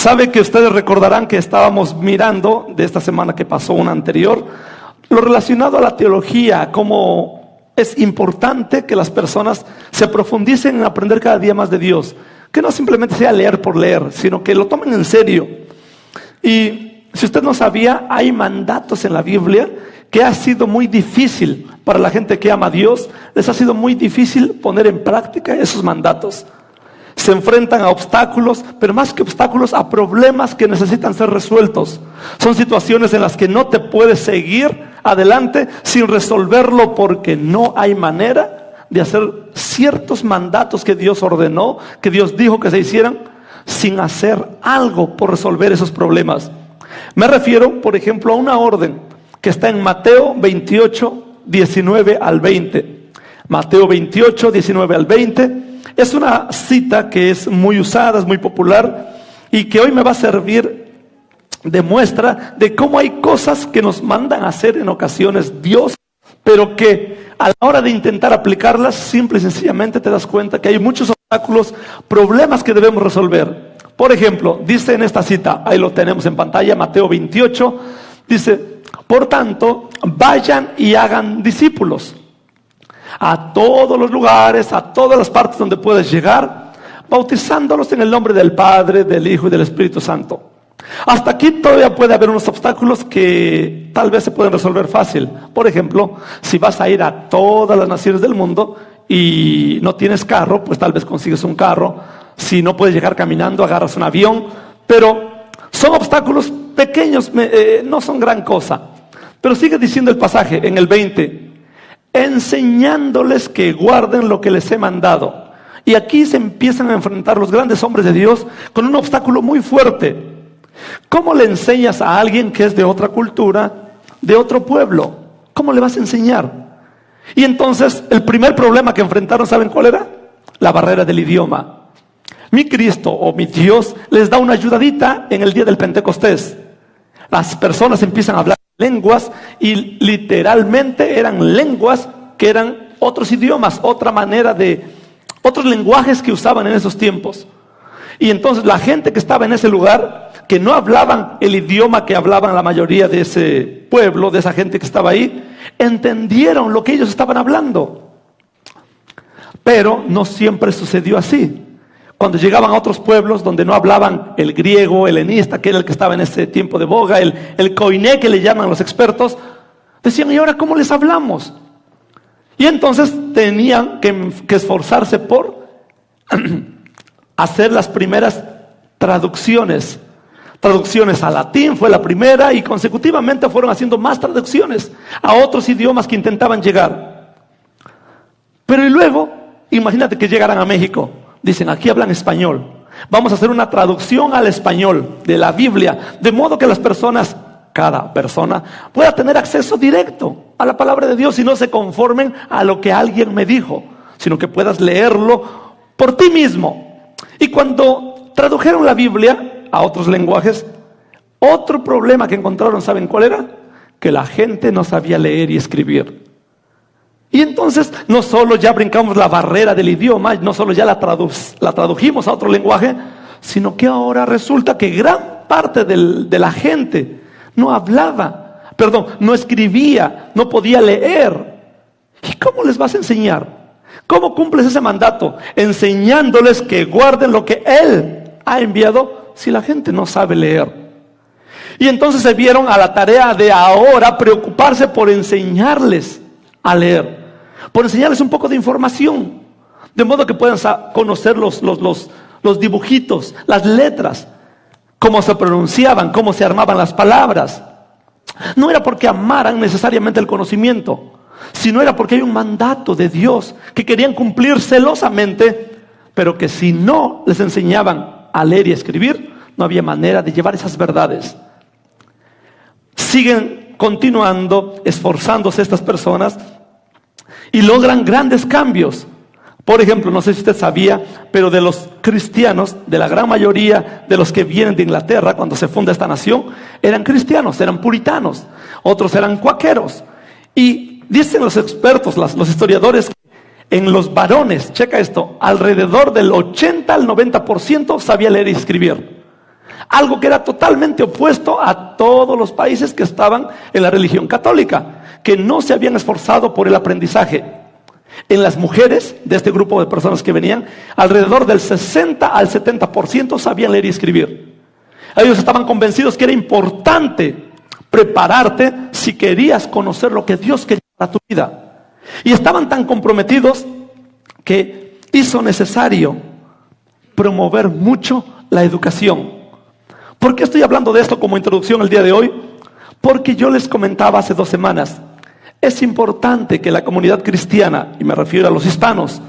Sabe que ustedes recordarán que estábamos mirando de esta semana que pasó, una anterior, lo relacionado a la teología, cómo es importante que las personas se profundicen en aprender cada día más de Dios, que no simplemente sea leer por leer, sino que lo tomen en serio. Y si usted no sabía, hay mandatos en la Biblia que ha sido muy difícil para la gente que ama a Dios, les ha sido muy difícil poner en práctica esos mandatos. Se enfrentan a obstáculos, pero más que obstáculos, a problemas que necesitan ser resueltos. Son situaciones en las que no te puedes seguir adelante sin resolverlo, porque no hay manera de hacer ciertos mandatos que Dios ordenó, que Dios dijo que se hicieran, sin hacer algo por resolver esos problemas. Me refiero, por ejemplo, a una orden que está en Mateo 28, 19 al 20. Mateo 28, 19 al 20. Es una cita que es muy usada, es muy popular, y que hoy me va a servir de muestra de cómo hay cosas que nos mandan a hacer en ocasiones Dios, pero que a la hora de intentar aplicarlas, simple y sencillamente te das cuenta que hay muchos obstáculos, problemas que debemos resolver. Por ejemplo, dice en esta cita, ahí lo tenemos en pantalla, Mateo 28, dice: por tanto, vayan y hagan discípulos a todos los lugares, a todas las partes donde puedas llegar, bautizándolos en el nombre del Padre, del Hijo y del Espíritu Santo. Hasta aquí todavía puede haber unos obstáculos que tal vez se pueden resolver fácil. Por ejemplo, si vas a ir a todas las naciones del mundo y no tienes carro, pues tal vez consigues un carro. Si no puedes llegar caminando, agarras un avión. Pero son obstáculos pequeños, no son gran cosa. Pero sigue diciendo el pasaje en el 20: enseñándoles que guarden lo que les he mandado. Y aquí se empiezan a enfrentar los grandes hombres de Dios con un obstáculo muy fuerte. ¿Cómo le enseñas a alguien que es de otra cultura, de otro pueblo? ¿Cómo le vas a enseñar? Y entonces el primer problema que enfrentaron, ¿saben cuál era? La barrera del idioma. Mi Cristo o mi Dios les da una ayudadita en el día del Pentecostés. Las personas empiezan a hablar lenguas, y literalmente eran lenguas que eran otros idiomas, otra manera de, otros lenguajes que usaban en esos tiempos. Y entonces la gente que estaba en ese lugar, que no hablaban el idioma que hablaban la mayoría de ese pueblo, de esa gente que estaba ahí, entendieron lo que ellos estaban hablando. Pero no siempre sucedió así. Cuando llegaban a otros pueblos donde no hablaban el griego helenista, que era el que estaba en ese tiempo de boga, el koiné que le llaman los expertos, decían: ¿y ahora cómo les hablamos? Y entonces tenían que esforzarse por hacer las primeras traducciones. Traducciones a latín fue la primera, y consecutivamente fueron haciendo más traducciones a otros idiomas que intentaban llegar. Pero y luego, imagínate que llegaran a México. Dicen: aquí hablan español, vamos a hacer una traducción al español de la Biblia, de modo que las personas, cada persona, pueda tener acceso directo a la palabra de Dios y no se conformen a lo que alguien me dijo, sino que puedas leerlo por ti mismo. Y cuando tradujeron la Biblia a otros lenguajes, otro problema que encontraron, ¿saben cuál era? Que la gente no sabía leer y escribir. Y entonces no solo ya brincamos la barrera del idioma, no solo ya la tradujimos a otro lenguaje, sino que ahora resulta que gran parte de la gente no hablaba, no escribía, no podía leer. ¿Y cómo les vas a enseñar? ¿Cómo cumples ese mandato? Enseñándoles que guarden lo que Él ha enviado, si la gente no sabe leer. Y entonces se vieron a la tarea de ahora preocuparse por enseñarles a leer, por enseñarles un poco de información, de modo que puedan conocer los dibujitos, las letras, cómo se pronunciaban, cómo se armaban las palabras. No era porque amaran necesariamente el conocimiento, sino era porque hay un mandato de Dios que querían cumplir celosamente, pero que si no les enseñaban a leer y a escribir, no había manera de llevar esas verdades. Siguen continuando, esforzándose estas personas, y logran grandes cambios. Por ejemplo, no sé si usted sabía, pero de los cristianos, de la gran mayoría de los que vienen de Inglaterra cuando se funda esta nación, eran cristianos, eran puritanos, otros eran cuáqueros. Y dicen los expertos, los historiadores, en los varones, checa esto, alrededor del 80 al 90% sabía leer y escribir. algo que era totalmente opuesto a todos los países que estaban en la religión católica, que no se habían esforzado por el aprendizaje. En las mujeres de este grupo de personas que venían, alrededor del 60 al 70% sabían leer y escribir. Ellos estaban convencidos que era importante prepararte si querías conocer lo que Dios quería para tu vida. Y estaban tan comprometidos que hizo necesario promover mucho la educación. ¿Por qué estoy hablando de esto como introducción el día de hoy? Porque yo les comentaba hace 2 semanas, es importante que la comunidad cristiana, y me refiero a los hispanos,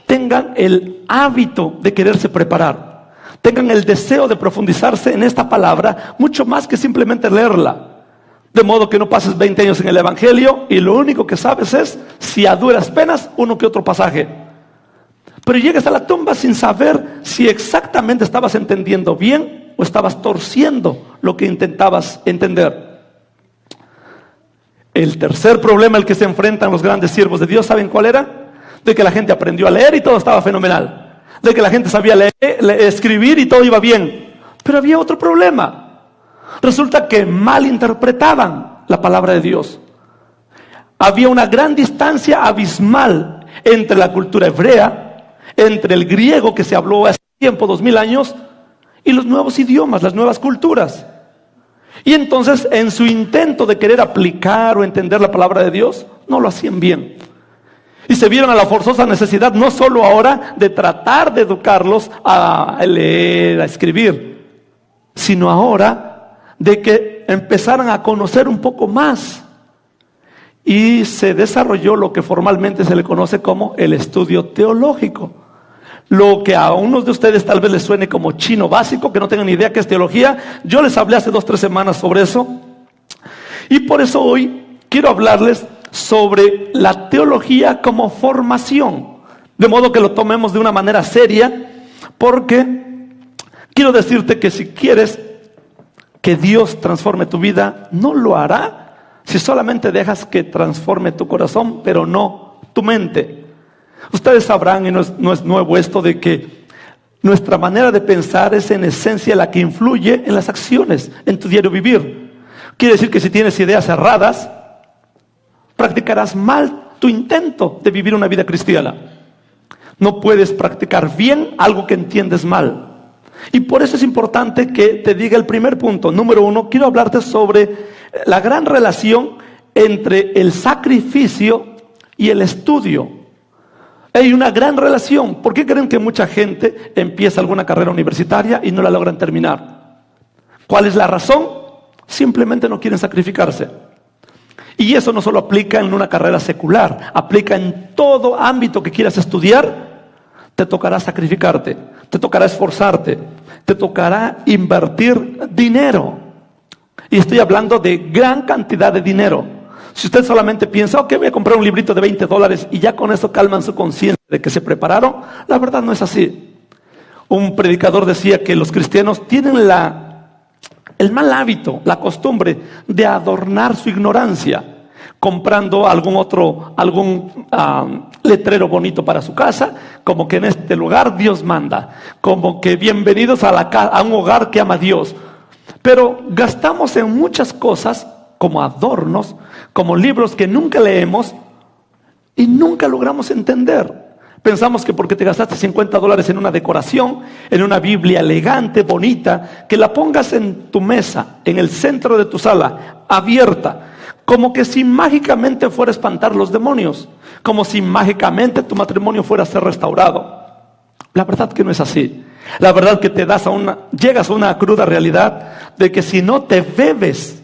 tengan el hábito de quererse preparar, tengan el deseo de profundizarse en esta palabra, mucho más que simplemente leerla. De modo que no pases 20 años en el Evangelio y lo único que sabes es, si a duras penas, uno que otro pasaje. Pero llegas a la tumba sin saber si exactamente estabas entendiendo bien o estabas torciendo lo que intentabas entender. El tercer problema al que se enfrentan los grandes siervos de Dios, ¿saben cuál era? De que la gente aprendió a leer y todo estaba fenomenal. De que la gente sabía leer, escribir y todo iba bien. Pero había otro problema. Resulta que malinterpretaban la palabra de Dios. Había una gran distancia abismal entre la cultura hebrea, entre el griego que se habló hace tiempo, 2000 años, y los nuevos idiomas, las nuevas culturas. Y entonces, en su intento de querer aplicar o entender la palabra de Dios, no lo hacían bien. Y se vieron a la forzosa necesidad, no solo ahora, de tratar de educarlos a leer, a escribir, sino ahora de que empezaran a conocer un poco más. Y se desarrolló lo que formalmente se le conoce como el estudio teológico. Lo que a unos de ustedes tal vez les suene como chino básico, que no tengan ni idea qué es teología. Yo les hablé hace 2 o 3 semanas sobre eso. Y por eso hoy quiero hablarles sobre la teología como formación. De modo que lo tomemos de una manera seria, porque quiero decirte que si quieres que Dios transforme tu vida, no lo hará si solamente dejas que transforme tu corazón, pero no tu mente. Ustedes sabrán, y no es nuevo esto, de que nuestra manera de pensar es en esencia la que influye en las acciones, en tu diario vivir. Quiere decir que si tienes ideas cerradas, practicarás mal tu intento de vivir una vida cristiana. No puedes practicar bien algo que entiendes mal. Y por eso es importante que te diga el primer punto. Número 1, quiero hablarte sobre la gran relación entre el sacrificio y el estudio. Hay una gran relación. ¿Por qué creen que mucha gente empieza alguna carrera universitaria y no la logran terminar? ¿Cuál es la razón? Simplemente no quieren sacrificarse. Y eso no solo aplica en una carrera secular, aplica en todo ámbito que quieras estudiar. Te tocará sacrificarte, te tocará esforzarte, te tocará invertir dinero. Y estoy hablando de gran cantidad de dinero. Si usted solamente piensa, ok, voy a comprar un librito de $20 y ya con eso calman su conciencia de que se prepararon, la verdad no es así. Un predicador decía que los cristianos tienen el mal hábito, la costumbre de adornar su ignorancia, comprando algún letrero bonito para su casa, como que en este lugar Dios manda, como que bienvenidos a un hogar que ama a Dios. Pero gastamos en muchas cosas como adornos, como libros que nunca leemos y nunca logramos entender. Pensamos que porque te gastaste $50 en una decoración, en una Biblia elegante, bonita, que la pongas en tu mesa, en el centro de tu sala, abierta, como que si mágicamente fuera a espantar los demonios, como si mágicamente tu matrimonio fuera a ser restaurado. La verdad que no es así. La verdad que llegas a una cruda realidad de que si no te bebes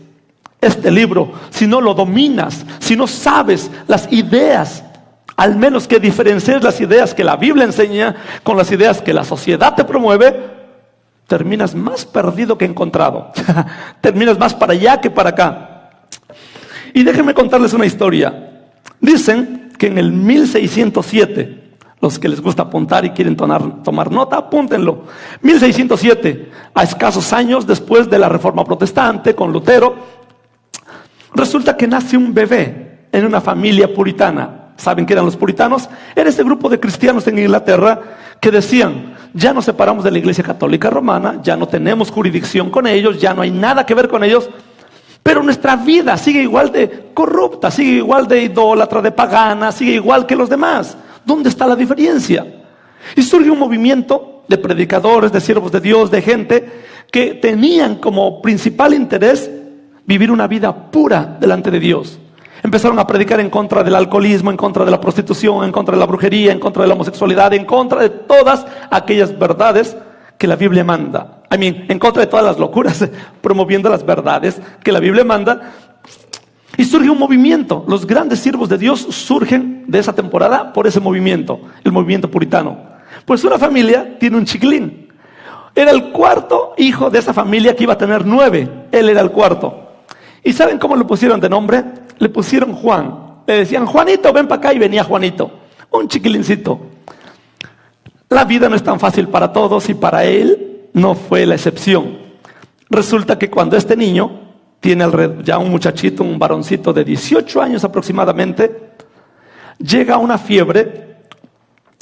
este libro, si no lo dominas, si no sabes las ideas, al menos que diferencies las ideas que la Biblia enseña con las ideas que la sociedad te promueve, terminas más perdido que encontrado. Terminas más para allá que para acá. Y déjenme contarles una historia. Dicen que en el 1607, los que les gusta apuntar y quieren tomar nota, apúntenlo. 1607, a escasos años después de la Reforma Protestante con Lutero, resulta que nace un bebé en una familia puritana. ¿Saben qué eran los puritanos? Era ese grupo de cristianos en Inglaterra que decían, ya nos separamos de la Iglesia Católica Romana, ya no tenemos jurisdicción con ellos, ya no hay nada que ver con ellos, pero nuestra vida sigue igual de corrupta, sigue igual de idólatra, de pagana, sigue igual que los demás. ¿Dónde está la diferencia? Y surge un movimiento de predicadores, de siervos de Dios, de gente que tenían como principal interés vivir una vida pura delante de Dios. Empezaron a predicar en contra del alcoholismo, en contra de la prostitución, en contra de la brujería, en contra de la homosexualidad, en contra de todas aquellas verdades que la Biblia manda. En contra de todas las locuras, promoviendo las verdades que la Biblia manda. Y surge un movimiento. Los grandes siervos de Dios surgen de esa temporada por ese movimiento, el movimiento puritano. Pues una familia tiene un chiquilín. Era el cuarto hijo de esa familia que iba a tener 9. Él era el cuarto. ¿Y saben cómo le pusieron de nombre? Le pusieron Juan. Le decían, Juanito, ven para acá, y venía Juanito. Un chiquilincito. La vida no es tan fácil para todos y para él no fue la excepción. Resulta que cuando este niño tiene ya un muchachito, un varoncito de 18 años aproximadamente, llega una fiebre,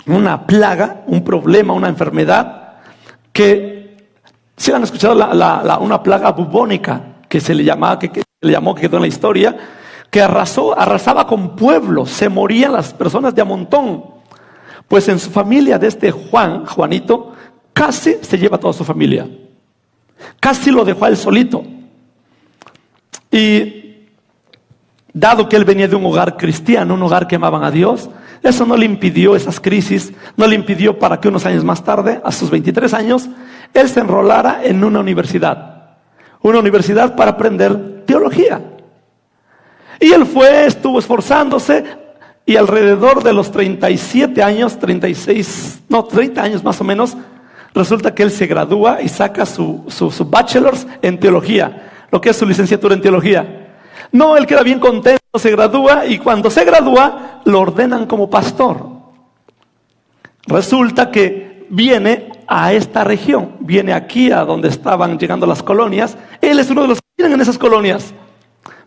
una plaga, un problema, una enfermedad que, si han escuchado una plaga bubónica que se le llamó, que quedó en la historia, que arrasaba con pueblos, se morían las personas de a montón. Pues en su familia de este Juanito, casi se lleva toda su familia. Casi lo dejó a él solito. Y dado que él venía de un hogar cristiano, un hogar que amaban a Dios, eso no le impidió, esas crisis, no le impidió para que unos años más tarde, a sus 23 años, él se enrolara en una universidad. Una universidad para aprender teología. Y él estuvo esforzándose, y alrededor de los 37 años, 30 años más o menos, resulta que él se gradúa y saca su bachelor's en teología, lo que es su licenciatura en teología. No, él queda bien contento, se gradúa, y cuando se gradúa lo ordenan como pastor. Resulta que viene a esta región, viene aquí a donde estaban llegando las colonias. Él es uno de los que vienen en esas colonias.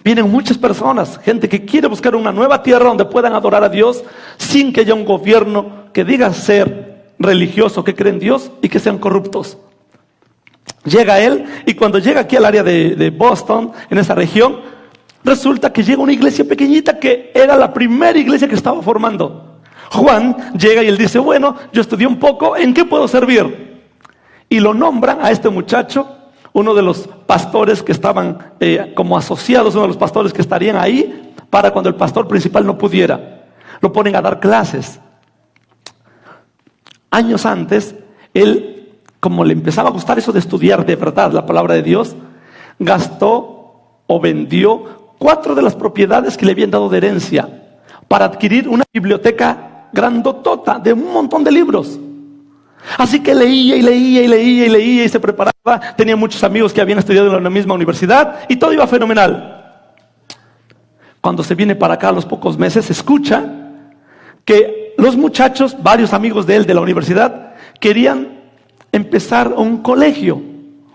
Vienen muchas personas, gente que quiere buscar una nueva tierra donde puedan adorar a Dios sin que haya un gobierno que diga ser religioso, que cree en Dios y que sean corruptos. Llega él, y cuando llega aquí al área de Boston, en esa región, resulta que llega una iglesia pequeñita que era la primera iglesia que estaba formando. Juan llega y él dice, bueno, yo estudié un poco, ¿en qué puedo servir? Y lo nombran a este muchacho, uno de los pastores que estaban como asociados, uno de los pastores que estarían ahí para cuando el pastor principal no pudiera. Lo ponen a dar clases. Años antes, él, como le empezaba a gustar eso de estudiar de verdad la palabra de Dios, gastó o vendió 4 de las propiedades que le habían dado de herencia para adquirir una biblioteca grandotota de un montón de libros. Así que leía y se preparaba. Tenía muchos amigos que habían estudiado en la misma universidad y todo iba fenomenal. Cuando se viene para acá a los pocos meses, escucha que los muchachos, varios amigos de él de la universidad, querían empezar un colegio,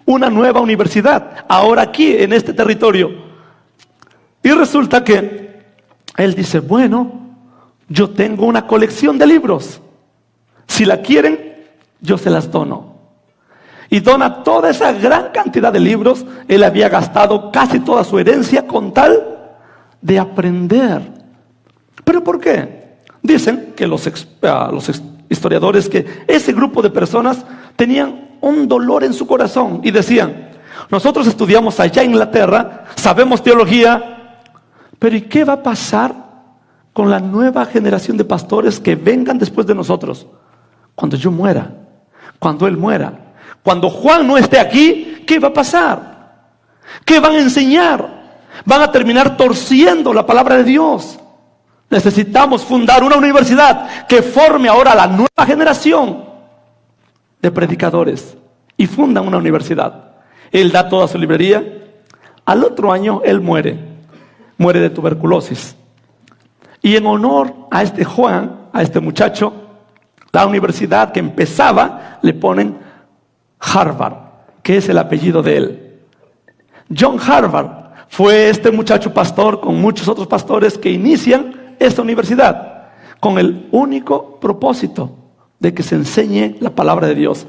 una nueva universidad, ahora aquí en este territorio. Y resulta que él dice, bueno, yo tengo una colección de libros, si la quieren, yo se las dono. Y dona toda esa gran cantidad de libros. Él había gastado casi toda su herencia con tal de aprender. ¿Pero por qué? Dicen que los historiadores que ese grupo de personas tenían un dolor en su corazón y decían, nosotros estudiamos allá en Inglaterra, sabemos teología, pero ¿y qué va a pasar con la nueva generación de pastores que vengan después de nosotros? Cuando yo muera, cuando él muera, cuando Juan no esté aquí, ¿qué va a pasar? ¿Qué van a enseñar? Van a terminar torciendo la palabra de Dios. Necesitamos fundar una universidad que forme ahora la nueva generación de predicadores. Y fundan una universidad. Él da toda su librería. Al otro año él muere de tuberculosis. Y en honor a este Juan, a este muchacho, la universidad que empezaba le ponen Harvard, que es el apellido de él. John Harvard fue este muchacho pastor con muchos otros pastores que inician esta universidad con el único propósito de que se enseñe la palabra de Dios.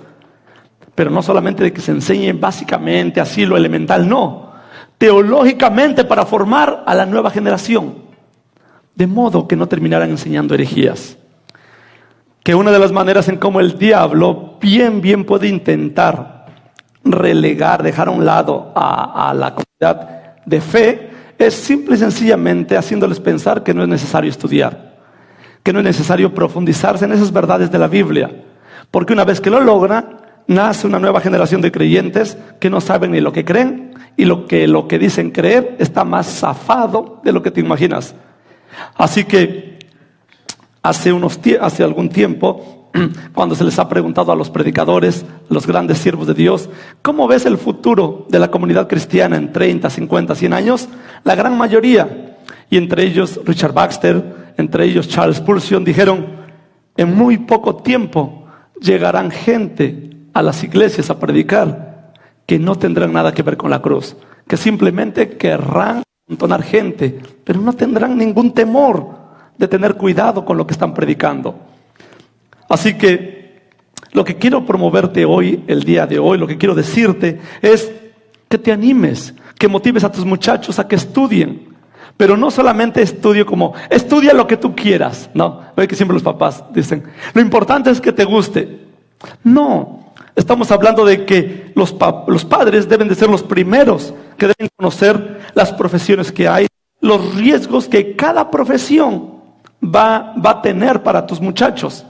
Pero no solamente de que se enseñe básicamente así lo elemental, no. Teológicamente para formar a la nueva generación. De modo que no terminaran enseñando herejías. Que una de las maneras en cómo el diablo bien puede intentar relegar, dejar a un lado a la comunidad de fe, es simple y sencillamente haciéndoles pensar que no es necesario estudiar, que no es necesario profundizarse en esas verdades de la Biblia, porque una vez que lo logra, nace una nueva generación de creyentes que no saben ni lo que creen, y lo que dicen creer está más zafado de lo que te imaginas. Así que hace algún tiempo, cuando se les ha preguntado a los predicadores, los grandes siervos de Dios, ¿cómo ves el futuro de la comunidad cristiana en 30, 50, 100 años? La gran mayoría, y entre ellos Richard Baxter, entre ellos Charles Spurgeon, dijeron: en muy poco tiempo llegarán gente a las iglesias a predicar que no tendrán nada que ver con la cruz, que simplemente querrán amontonar gente, pero no tendrán ningún temor de tener cuidado con lo que están predicando. Así que lo que quiero promoverte hoy, el día de hoy, lo que quiero decirte es que te animes, que motives a tus muchachos a que estudien. Pero no solamente estudia lo que tú quieras, no, ve que siempre los papás dicen, lo importante es que te guste. No, estamos hablando de que los padres deben de ser los primeros que deben conocer las profesiones que hay, los riesgos que cada profesión va a tener para tus muchachos,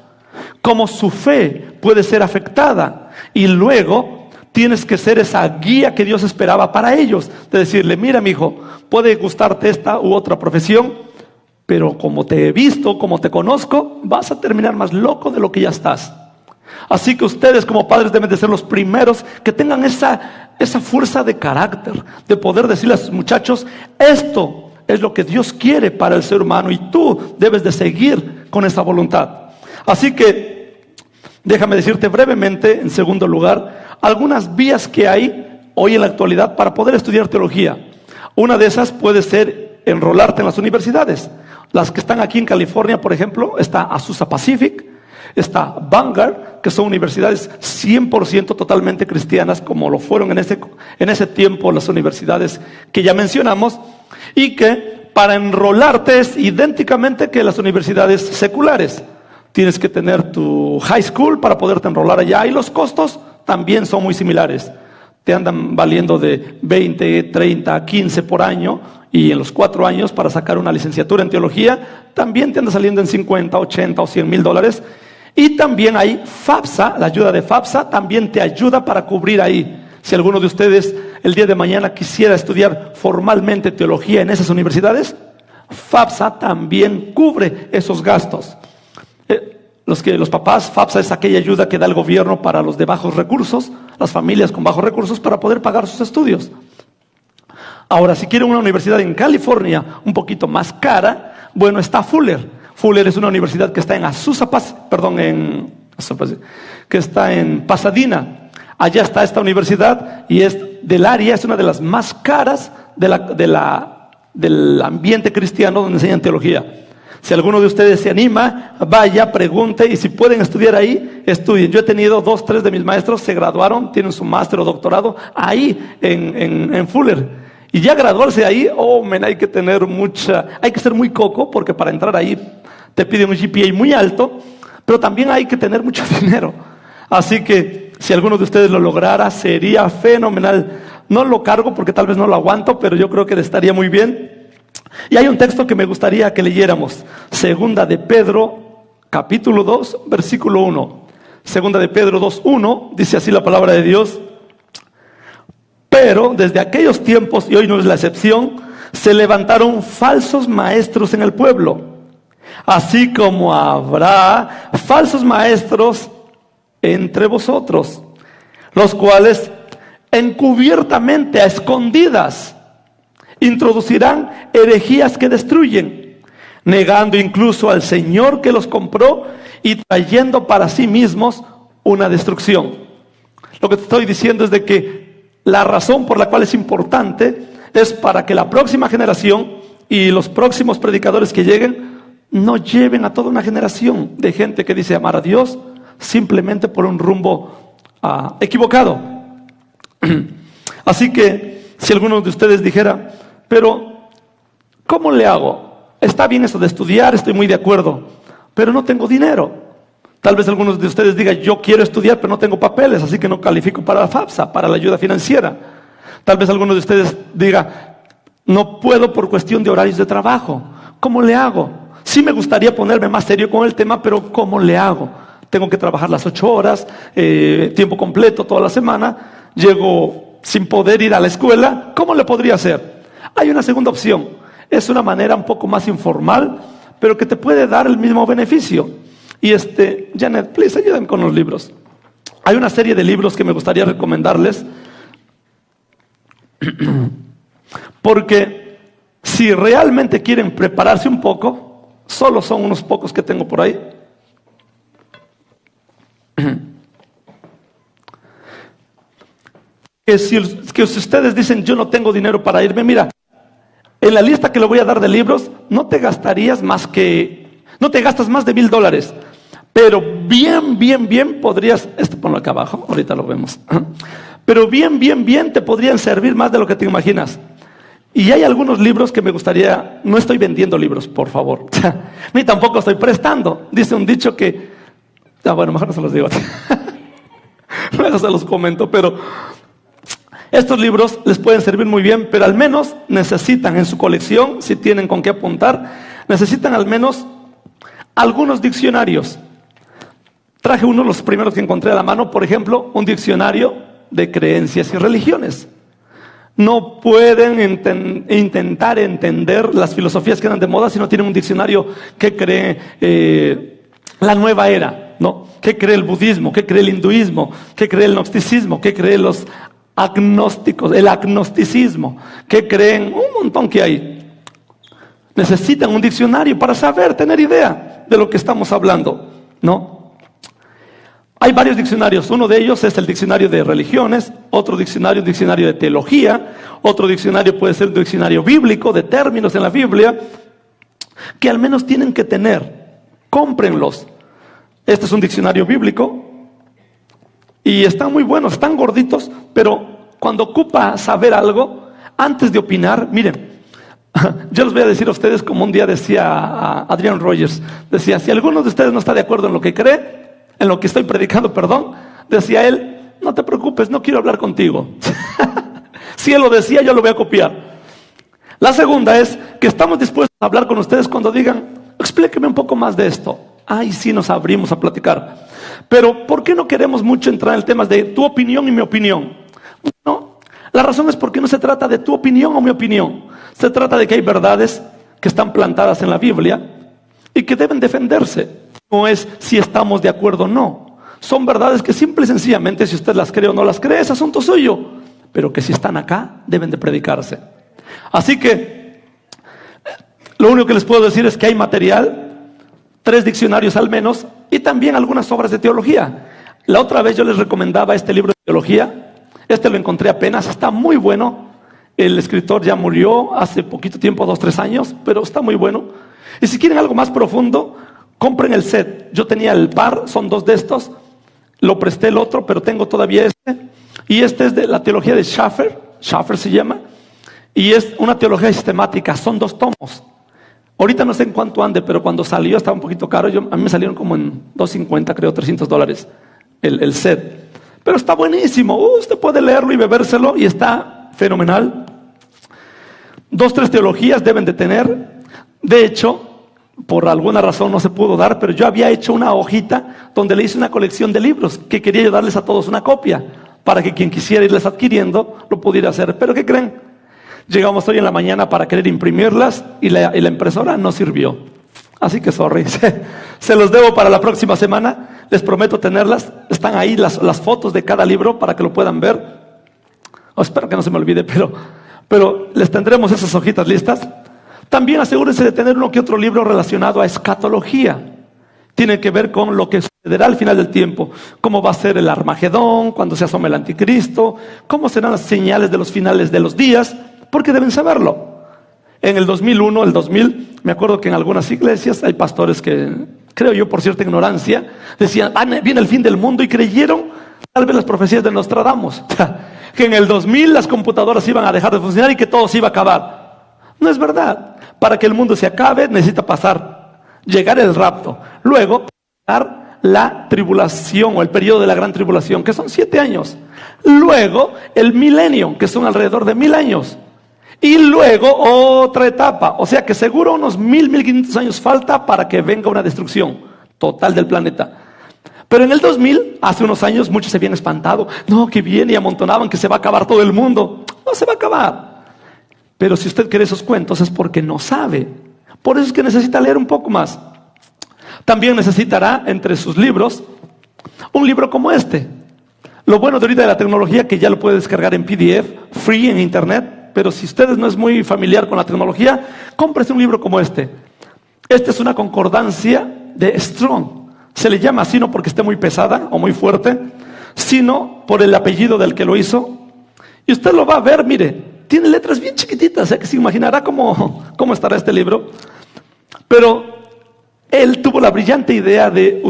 cómo su fe puede ser afectada, y luego tienes que ser esa guía que Dios esperaba para ellos, de decirle: mira, mi hijo, puede gustarte esta u otra profesión, pero como te he visto, como te conozco, vas a terminar más loco de lo que ya estás. Así que ustedes como padres deben de ser los primeros que tengan esa fuerza de carácter, de poder decirle a sus muchachos: esto es lo que Dios quiere para el ser humano, y tú debes de seguir con esa voluntad. Así que déjame decirte brevemente, en segundo lugar, algunas vías que hay hoy en la actualidad para poder estudiar teología. Una de esas puede ser enrolarte en las universidades. Las que están aquí en California, por ejemplo, está Azusa Pacific, está Vanguard, que son universidades 100% totalmente cristianas, como lo fueron en ese tiempo las universidades que ya mencionamos, y que para enrolarte es idénticamente que las universidades seculares. Tienes que tener tu high school para poderte enrolar allá, y los costos también son muy similares. Te andan valiendo de 20, 30, 15 por año, y en los 4 años para sacar una licenciatura en teología también te anda saliendo en 50, 80 o 100 mil dólares. Y también hay FAFSA, la ayuda de FAFSA también te ayuda para cubrir ahí. Si alguno de ustedes el día de mañana quisiera estudiar formalmente teología en esas universidades, FAFSA también cubre esos gastos. Los papás, FAFSA es aquella ayuda que da el gobierno para los de bajos recursos, las familias con bajos recursos, para poder pagar sus estudios. Ahora, si quieren una universidad en California un poquito más cara, bueno, está Fuller. Fuller es una universidad que está que está en Pasadena. Allá está esta universidad, y es del área, es una de las más caras del ambiente cristiano donde enseñan teología. Si alguno de ustedes se anima, vaya, pregunte, y si pueden estudiar ahí, estudien. Yo he tenido 2, 3 de mis maestros, se graduaron, tienen su máster o doctorado ahí en Fuller. Y ya graduarse ahí, hay que ser muy coco, porque para entrar ahí te piden un GPA muy alto, pero también hay que tener mucho dinero. Así que si alguno de ustedes lo lograra, sería fenomenal. No lo cargo porque tal vez no lo aguanto, pero yo creo que estaría muy bien. Y hay un texto que me gustaría que leyéramos. Segunda de Pedro, capítulo 2, versículo 1. Segunda de Pedro 2:1, dice así la palabra de Dios: pero desde aquellos tiempos, y hoy no es la excepción, se levantaron falsos maestros en el pueblo, así como habrá falsos maestros entre vosotros, los cuales encubiertamente, a escondidas, introducirán herejías que destruyen, negando incluso al Señor que los compró, y trayendo para sí mismos una destrucción. Lo que te estoy diciendo es de que la razón por la cual es importante es para que la próxima generación y los próximos predicadores que lleguen no lleven a toda una generación de gente que dice amar a Dios, simplemente por un rumbo equivocado. Así que si alguno de ustedes dijera, pero ¿cómo le hago? Está bien eso de estudiar, estoy muy de acuerdo, pero no tengo dinero. Tal vez algunos de ustedes digan, yo quiero estudiar, pero no tengo papeles, así que no califico para la FAFSA, para la ayuda financiera. Tal vez algunos de ustedes digan, no puedo por cuestión de horarios de trabajo. ¿Cómo le hago? Sí me gustaría ponerme más serio con el tema, pero ¿cómo le hago? Tengo que trabajar las 8 horas, tiempo completo toda la semana, llego sin poder ir a la escuela. ¿Cómo le podría hacer? Hay una segunda opción. Es una manera un poco más informal, pero que te puede dar el mismo beneficio. Y Janet, please, ayúdame con los libros. Hay una serie de libros que me gustaría recomendarles. Porque si realmente quieren prepararse un poco, solo son unos pocos que tengo por ahí. Que si ustedes dicen, yo no tengo dinero para irme, mira, en la lista que le voy a dar de libros, no te gastas más de $1,000. Pero bien podrías, ponlo acá abajo, ahorita lo vemos. Pero bien te podrían servir más de lo que te imaginas. Y hay algunos libros que me gustaría, no estoy vendiendo libros, por favor, ni tampoco estoy prestando. Dice un dicho que, bueno, mejor no se los digo, luego se los comento, pero estos libros les pueden servir muy bien, pero al menos necesitan en su colección, si tienen con qué apuntar, necesitan al menos algunos diccionarios. Traje uno de los primeros que encontré a la mano, por ejemplo, un diccionario de creencias y religiones. No pueden intentar entender las filosofías que andan de moda si no tienen un diccionario que cree la nueva era, ¿no? ¿Qué cree el budismo? ¿Qué cree el hinduismo? ¿Qué cree el gnosticismo? ¿Qué cree los agnósticos? El agnosticismo. ¿Qué creen? Un montón que hay. Necesitan un diccionario para saber, tener idea de lo que estamos hablando, ¿no? Hay varios diccionarios. Uno de ellos es el diccionario de religiones, otro diccionario, un diccionario de teología, otro diccionario puede ser un diccionario bíblico, de términos en la Biblia, que al menos tienen que tener. Cómprenlos. Este es un diccionario bíblico y están muy buenos, están gorditos, pero cuando ocupa saber algo, antes de opinar, miren, yo les voy a decir a ustedes como un día decía Adrian Rogers, decía, si alguno de ustedes no está de acuerdo en lo que cree, en lo que estoy predicando, decía él, no te preocupes, no quiero hablar contigo. Si él lo decía, yo lo voy a copiar. La segunda es que estamos dispuestos a hablar con ustedes cuando digan, explíqueme un poco más de esto. Ay, sí, nos abrimos a platicar. Pero, ¿por qué no queremos mucho entrar en el tema de tu opinión y mi opinión? No, la razón es porque no se trata de tu opinión o mi opinión. Se trata de que hay verdades que están plantadas en la Biblia y que deben defenderse. No es si estamos de acuerdo o no. Son verdades que simple y sencillamente, si usted las cree o no las cree, es asunto suyo. Pero que si están acá, deben de predicarse. Así que, lo único que les puedo decir es que hay material, 3 diccionarios al menos, y también algunas obras de teología. La otra vez yo les recomendaba este libro de teología. Lo encontré apenas, está muy bueno. El escritor ya murió hace poquito tiempo, 2-3 años, pero está muy bueno. Y si quieren algo más profundo, compren el set. Yo tenía el par, son 2 de estos. Lo presté el otro, pero tengo todavía este. Y este es de la teología de Schaffer se llama. Y es una teología sistemática, son 2 tomos. Ahorita no sé en cuánto ande, pero cuando salió estaba un poquito caro. A mí me salieron como en $250, creo, $300 el set. Pero está buenísimo. Usted puede leerlo y bebérselo y está fenomenal. 2-3 teologías deben de tener. De hecho, por alguna razón no se pudo dar, pero yo había hecho una hojita donde le hice una colección de libros que quería yo darles a todos una copia para que quien quisiera irles adquiriendo lo pudiera hacer. Pero ¿qué creen? Llegamos hoy en la mañana para querer imprimirlas y la impresora no sirvió. Así que sorry, se los debo para la próxima semana. Les prometo tenerlas. Están ahí las fotos de cada libro para que lo puedan ver. Espero que no se me olvide, pero les tendremos esas hojitas listas. También asegúrense de tener uno que otro libro relacionado a escatología. Tiene que ver con lo que sucederá al final del tiempo. Cómo va a ser el Armagedón, cuando se asome el anticristo, cómo serán las señales de los finales de los días, porque deben saberlo. En el 2001, el 2000, me acuerdo que en algunas iglesias hay pastores que creo yo por cierta ignorancia, decían, viene el fin del mundo, y creyeron tal vez las profecías de Nostradamus, que en el 2000 las computadoras iban a dejar de funcionar y que todo se iba a acabar. No es verdad. Para que el mundo se acabe necesita llegar el rapto, luego pasar la tribulación o el periodo de la gran tribulación, que son 7 años, luego el milenio, que son alrededor de 1000 años, y luego otra etapa, o sea que seguro unos 1500 años falta para que venga una destrucción total del planeta. Pero en el 2000, hace unos años, muchos se habían espantado, no, que viene, y amontonaban que se va a acabar todo el mundo. No se va a acabar. Pero si usted cree esos cuentos es porque no sabe. Por eso es que necesita leer un poco más. También necesitará entre sus libros un libro como este. Lo bueno de ahorita de la tecnología, que ya lo puede descargar en PDF, free en internet. Pero si usted no es muy familiar con la tecnología, cómprese un libro como este. Esta es una concordancia de Strong. Se le llama así no porque esté muy pesada o muy fuerte, sino por el apellido del que lo hizo. Y usted lo va a ver, mire, tiene letras bien chiquititas, que se imaginará cómo estará este libro. Pero él tuvo la brillante idea de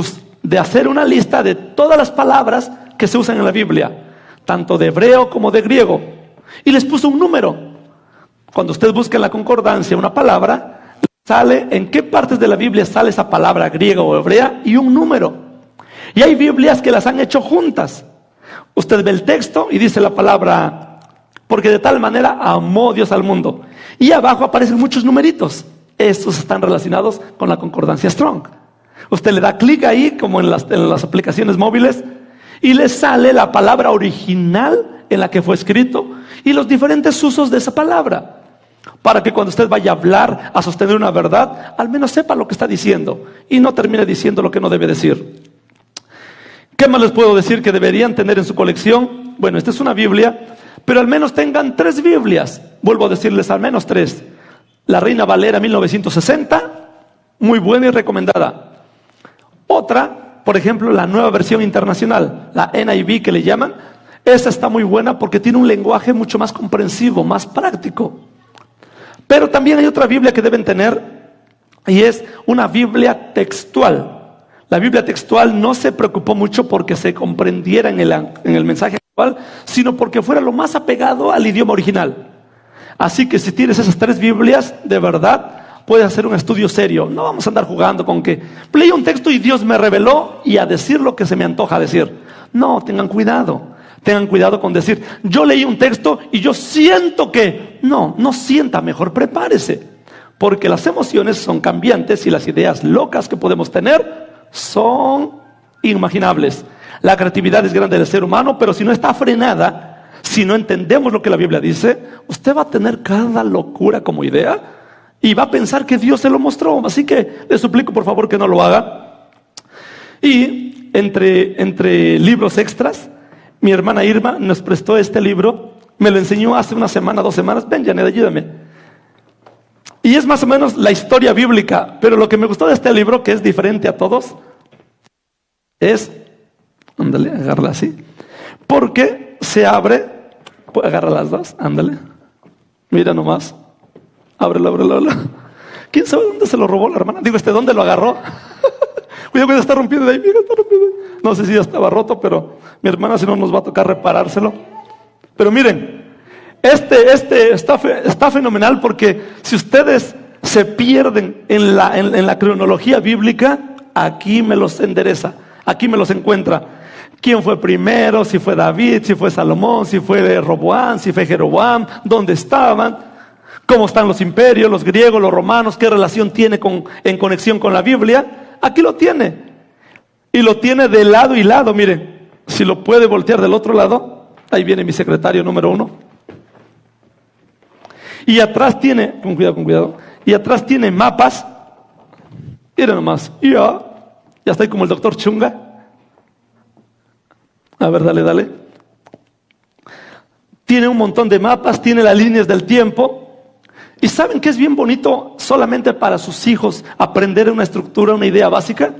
hacer una lista de todas las palabras que se usan en la Biblia, tanto de hebreo como de griego, y les puso un número. Cuando usted busca en la concordancia una palabra, sale en qué partes de la Biblia sale esa palabra griega o hebrea y un número. Y hay Biblias que las han hecho juntas. Usted ve el texto y dice la palabra, porque de tal manera amó Dios al mundo. Y abajo aparecen muchos numeritos. Estos están relacionados con la concordancia Strong. Usted le da clic ahí, como en las aplicaciones móviles, y le sale la palabra original en la que fue escrito y los diferentes usos de esa palabra, para que cuando usted vaya a hablar, a sostener una verdad, al menos sepa lo que está diciendo y no termine diciendo lo que no debe decir. ¿Qué más les puedo decir que deberían tener en su colección? Bueno, esta es una Biblia, pero al menos tengan 3 Biblias. Vuelvo a decirles, al menos 3. La Reina Valera 1960, muy buena y recomendada. Otra, por ejemplo, la Nueva Versión Internacional, la NIV que le llaman. Esa está muy buena porque tiene un lenguaje mucho más comprensivo, más práctico. Pero también hay otra Biblia que deben tener, y es una Biblia textual. La Biblia textual no se preocupó mucho porque se comprendiera en el mensaje actual, sino porque fuera lo más apegado al idioma original. Así que si tienes esas 3 Biblias, de verdad, puedes hacer un estudio serio. No vamos a andar jugando con que leí un texto y Dios me reveló y a decir lo que se me antoja decir. No, tengan cuidado. Tengan cuidado con decir, yo leí un texto y yo siento que... No sienta, mejor prepárese. Porque las emociones son cambiantes y las ideas locas que podemos tener son inimaginables. La creatividad es grande del ser humano, pero si no está frenada, si no entendemos lo que la Biblia dice, usted va a tener cada locura como idea y va a pensar que Dios se lo mostró. Así que le suplico por favor que no lo haga. Y entre libros extras, mi hermana Irma nos prestó este libro, me lo enseñó hace una semana, 2 semanas. Ven, Janet, ayúdame. Y es más o menos la historia bíblica, pero lo que me gustó de este libro, que es diferente a todos, es, ándale, agárrala así, porque se abre, agarra las dos, ándale, mira nomás, ábrelo. ¿Quién sabe dónde se lo robó la hermana? Digo, ¿dónde lo agarró? Cuidado, está rompiendo de ahí, mira, está rompiendo de ahí. No sé si ya estaba roto, pero mi hermana, si no, nos va a tocar reparárselo. Pero miren, este está fenomenal, porque si ustedes se pierden en la cronología bíblica, aquí me los endereza, aquí me los encuentra. ¿Quién fue primero? Si fue David, si fue Salomón, si fue Roboam, si fue Jeroboam, dónde estaban, cómo están los imperios, los griegos, los romanos, qué relación tiene en conexión con la Biblia. Aquí lo tiene, y lo tiene de lado y lado. Mire, si lo puede voltear del otro lado, ahí viene mi secretario número 1. Y atrás tiene, con cuidado, y atrás tiene mapas. Miren nomás, ya estoy como el doctor Chunga. A ver, dale. Tiene un montón de mapas, tiene las líneas del tiempo. ¿Y saben que es bien bonito solamente para sus hijos aprender una estructura, una idea básica?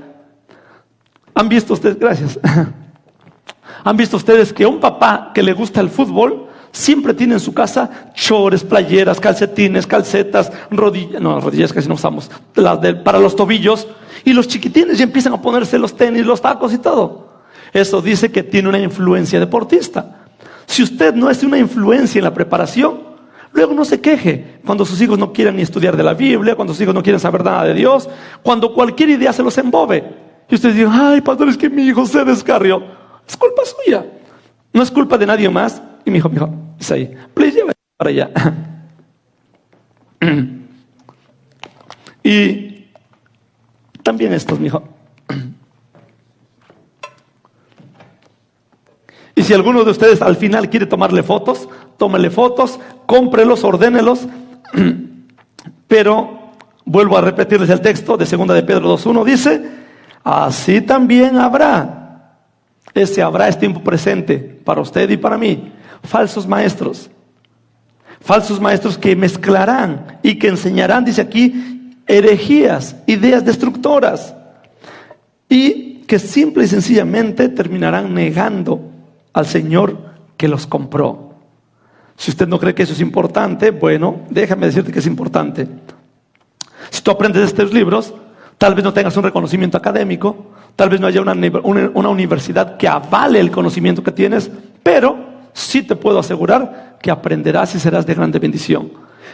¿Han visto ustedes? Gracias. ¿Han visto ustedes que un papá que le gusta el fútbol siempre tiene en su casa chores, playeras, calcetines, calcetas, rodillas, no, rodillas casi no usamos, para los tobillos, y los chiquitines ya empiezan a ponerse los tenis, los tacos y todo. Eso dice que tiene una influencia deportista. Si usted no es una influencia en la preparación, luego no se queje cuando sus hijos no quieran ni estudiar de la Biblia, cuando sus hijos no quieren saber nada de Dios, cuando cualquier idea se los embobe. Y ustedes digan, ay, pastor, es que mi hijo se descarrió. Es culpa suya, no es culpa de nadie más. Y mi hijo, es ahí, please, llévame para allá. Y también estos, mi hijo. Y si alguno de ustedes al final quiere tomarle fotos, tómele fotos, cómprelos, ordénelos. Pero vuelvo a repetirles el texto de 2 de Pedro 2:1, dice, así también habrá, ese habrá es tiempo presente para usted y para mí, falsos maestros que mezclarán y que enseñarán, dice aquí, herejías, ideas destructoras, y que simple y sencillamente terminarán negando al Señor que los compró. Si usted no cree que eso es importante, bueno, déjame decirte que es importante. Si tú aprendes estos libros, tal vez no tengas un reconocimiento académico, tal vez no haya una universidad que avale el conocimiento que tienes, pero sí te puedo asegurar que aprenderás y serás de grande bendición.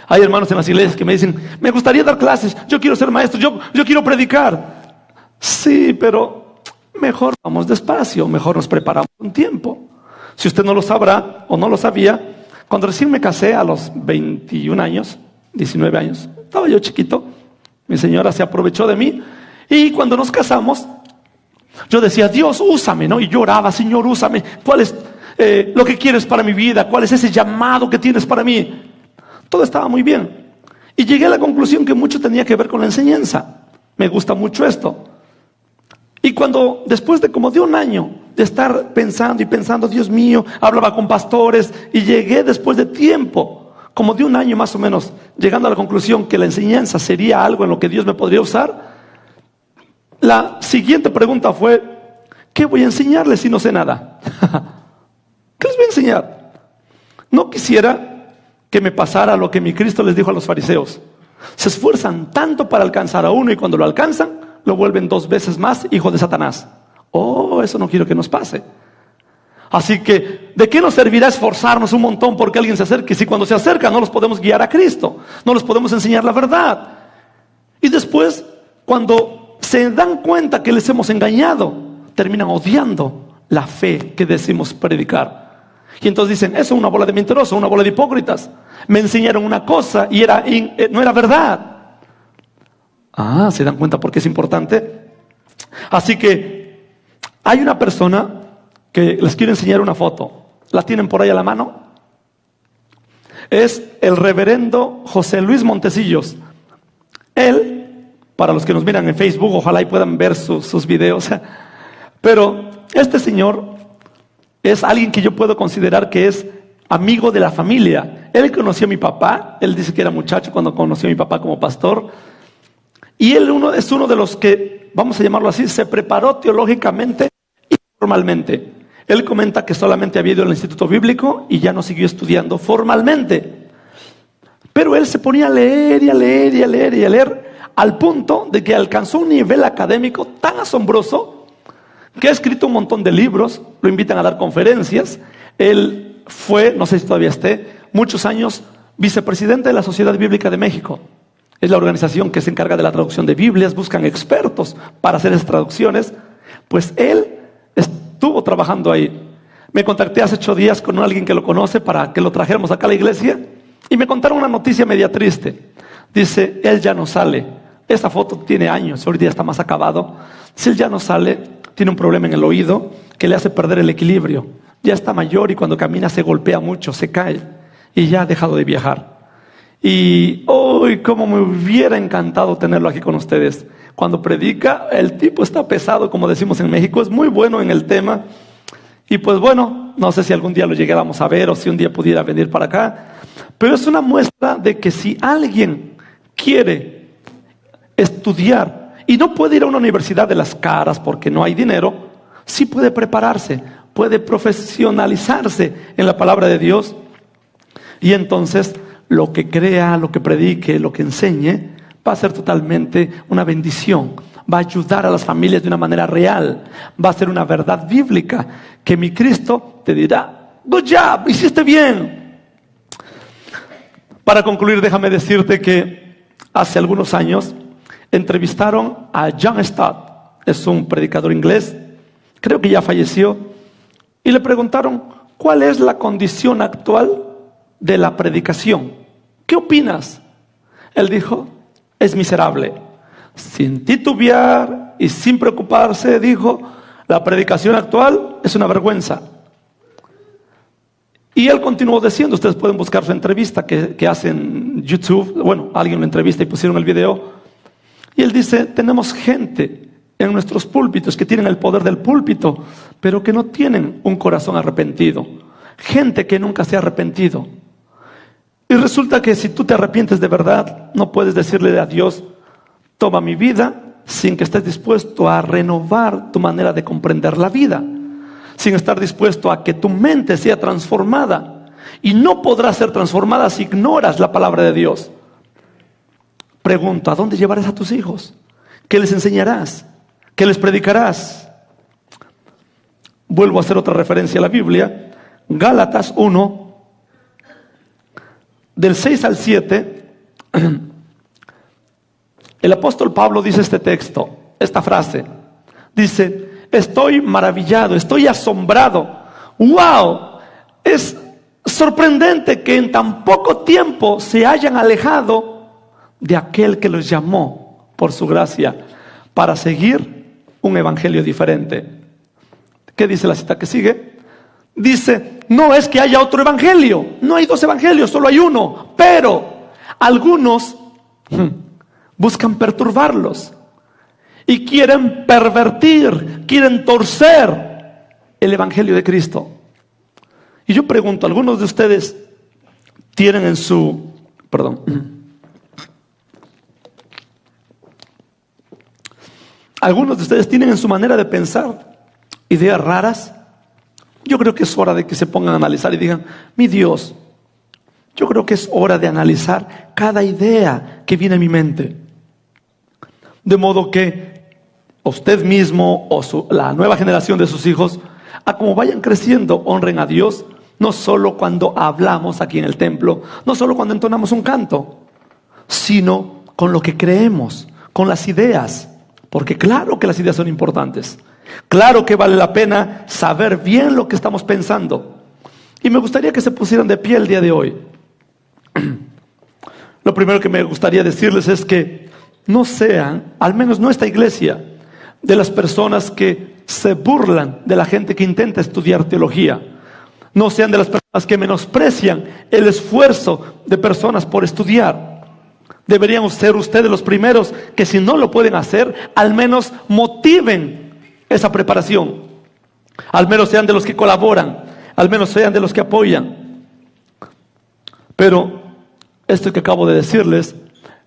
Hay hermanos en las iglesias que me dicen, me gustaría dar clases, yo quiero ser maestro, yo quiero predicar. Sí, pero mejor vamos despacio, mejor nos preparamos un tiempo. Si usted no lo sabrá o no lo sabía, cuando recién me casé a los 21 años, 19 años, estaba yo chiquito, mi señora se aprovechó de mí, y cuando nos casamos, yo decía, Dios, úsame, ¿no? Y lloraba, Señor, úsame, ¿cuál es lo que quieres para mi vida? ¿Cuál es ese llamado que tienes para mí? Todo estaba muy bien, y llegué a la conclusión que mucho tenía que ver con la enseñanza. Me gusta mucho esto. Y cuando, después de como de un año de estar pensando y pensando, Dios mío, hablaba con pastores, y llegué después de tiempo, como de un año más o menos, llegando a la conclusión que la enseñanza sería algo en lo que Dios me podría usar, la siguiente pregunta fue, ¿qué voy a enseñarles si no sé nada? ¿Qué les voy a enseñar? No quisiera que me pasara lo que mi Cristo les dijo a los fariseos. Se esfuerzan tanto para alcanzar a uno, y cuando lo alcanzan, lo vuelven 2 veces más hijo de Satanás. Oh, eso no quiero que nos pase. Así que, ¿de qué nos servirá esforzarnos un montón porque alguien se acerque, si cuando se acerca no los podemos guiar a Cristo, no los podemos enseñar la verdad? Y después, cuando se dan cuenta que les hemos engañado, terminan odiando la fe que decimos predicar. Y entonces dicen, eso es una bola de mentirosos, una bola de hipócritas. Me enseñaron una cosa y no era verdad. Ah, ¿se dan cuenta por qué es importante? Así que hay una persona que les quiero enseñar una foto. ¿La tienen por ahí a la mano? Es el reverendo José Luis Montecillos. Él, para los que nos miran en Facebook, ojalá y puedan ver sus videos. Pero este señor es alguien que yo puedo considerar que es amigo de la familia. Él conoció a mi papá. Él dice que era muchacho cuando conoció a mi papá como pastor. Y él es uno de los que, vamos a llamarlo así, se preparó teológicamente y formalmente. Él comenta que solamente había ido al instituto bíblico y ya no siguió estudiando formalmente. Pero él se ponía a leer y a leer y a leer y a leer, al punto de que alcanzó un nivel académico tan asombroso que ha escrito un montón de libros, lo invitan a dar conferencias. Él fue, no sé si todavía esté, muchos años vicepresidente de la Sociedad Bíblica de México. Es la organización que se encarga de la traducción de Biblias, buscan expertos para hacer esas traducciones. Pues él estuvo trabajando ahí. Me contacté hace 8 días con alguien que lo conoce para que lo trajéramos acá a la iglesia, y me contaron una noticia media triste. Dice, él ya no sale. Esta foto tiene años, hoy día está más acabado. Si él ya no sale, tiene un problema en el oído que le hace perder el equilibrio. Ya está mayor y cuando camina se golpea mucho, se cae, y ya ha dejado de viajar. Y hoy, cómo me hubiera encantado tenerlo aquí con ustedes. Cuando predica, el tipo está pesado, como decimos en México, es muy bueno en el tema. Y pues bueno, no sé si algún día lo llegáramos a ver o si un día pudiera venir para acá. Pero es una muestra de que si alguien quiere estudiar y no puede ir a una universidad de las caras porque no hay dinero, sí puede prepararse, puede profesionalizarse en la palabra de Dios Y entonces lo que crea, lo que predique, lo que enseñe, va a ser totalmente una bendición. Va a ayudar a las familias de una manera real. Va a ser una verdad bíblica que mi Cristo te dirá: good job, hiciste bien. Para concluir, déjame decirte que hace algunos años entrevistaron a John Stott. Es un predicador inglés, creo que ya falleció, y le preguntaron: ¿cuál es la condición actual de la predicación? ¿Qué opinas? Él dijo: es miserable. Sin titubear y sin preocuparse, dijo: la predicación actual es una vergüenza. Y él continuó diciendo, ustedes pueden buscar su entrevista que hace en YouTube. Bueno, alguien lo entrevista y pusieron el video. Y él dice: tenemos gente en nuestros púlpitos que tienen el poder del púlpito, pero que no tienen un corazón arrepentido. Gente que nunca se ha arrepentido. Y resulta que si tú te arrepientes de verdad, no puedes decirle a Dios: toma mi vida, sin que estés dispuesto a renovar tu manera de comprender la vida, sin estar dispuesto a que tu mente sea transformada. Y no podrás ser transformada si ignoras la palabra de Dios. Pregunto: ¿a dónde llevarás a tus hijos? ¿Qué les enseñarás? ¿Qué les predicarás? Vuelvo a hacer otra referencia a la Biblia. Gálatas 1, del 6 al 7. El apóstol Pablo dice este texto, esta frase. Dice: estoy maravillado, estoy asombrado. ¡Wow! Es sorprendente que en tan poco tiempo se hayan alejado de aquel que los llamó por su gracia para seguir un evangelio diferente. ¿Qué dice la cita que sigue? Dice: no es que haya otro evangelio, no hay dos evangelios, solo hay uno, pero algunos buscan perturbarlos y quieren pervertir, quieren torcer el evangelio de Cristo. Y yo pregunto: ¿algunos de ustedes tienen en su... ¿Algunos de ustedes tienen en su manera de pensar ideas raras? Yo creo que es hora de que se pongan a analizar y digan: mi Dios, yo creo que es hora de analizar cada idea que viene a mi mente. De modo que usted mismo o la nueva generación de sus hijos, a como vayan creciendo, honren a Dios, no solo cuando hablamos aquí en el templo, no solo cuando entonamos un canto, sino con lo que creemos, con las ideas. Porque claro que las ideas son importantes. Claro que vale la pena saber bien lo que estamos pensando. Y me gustaría que se pusieran de pie el día de hoy. Lo primero que me gustaría decirles es que no sean, al menos no esta iglesia, de las personas que se burlan de la gente que intenta estudiar teología. No sean de las personas que menosprecian el esfuerzo de personas por estudiar. Deberían ser ustedes los primeros que, si no lo pueden hacer, al menos motiven esa preparación. Al menos sean de los que colaboran, al menos sean de los que apoyan. Pero esto que acabo de decirles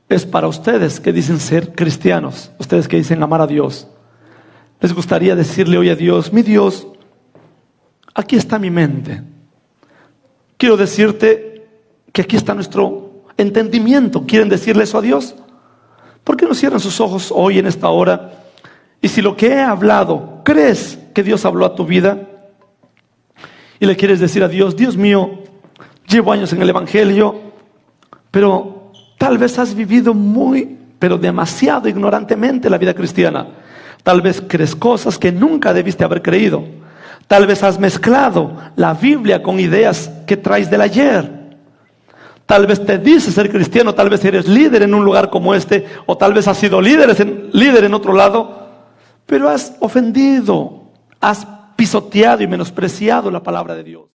es para ustedes que dicen ser cristianos, ustedes que dicen amar a Dios. Les gustaría decirle hoy a Dios: mi Dios, aquí está mi mente. Quiero decirte que aquí está nuestro entendimiento. ¿Quieren decirle eso a Dios? ¿Por qué no cierran sus ojos hoy en esta hora? Y si lo que he hablado, crees que Dios habló a tu vida y le quieres decir a Dios: Dios mío, llevo años en el evangelio, pero tal vez has vivido pero demasiado ignorantemente la vida cristiana. Tal vez crees cosas que nunca debiste haber creído. Tal vez has mezclado la Biblia con ideas que traes del ayer. Tal vez te dices ser cristiano, tal vez eres líder en un lugar como este, o tal vez has sido líder en otro lado, pero has ofendido, has pisoteado y menospreciado la palabra de Dios.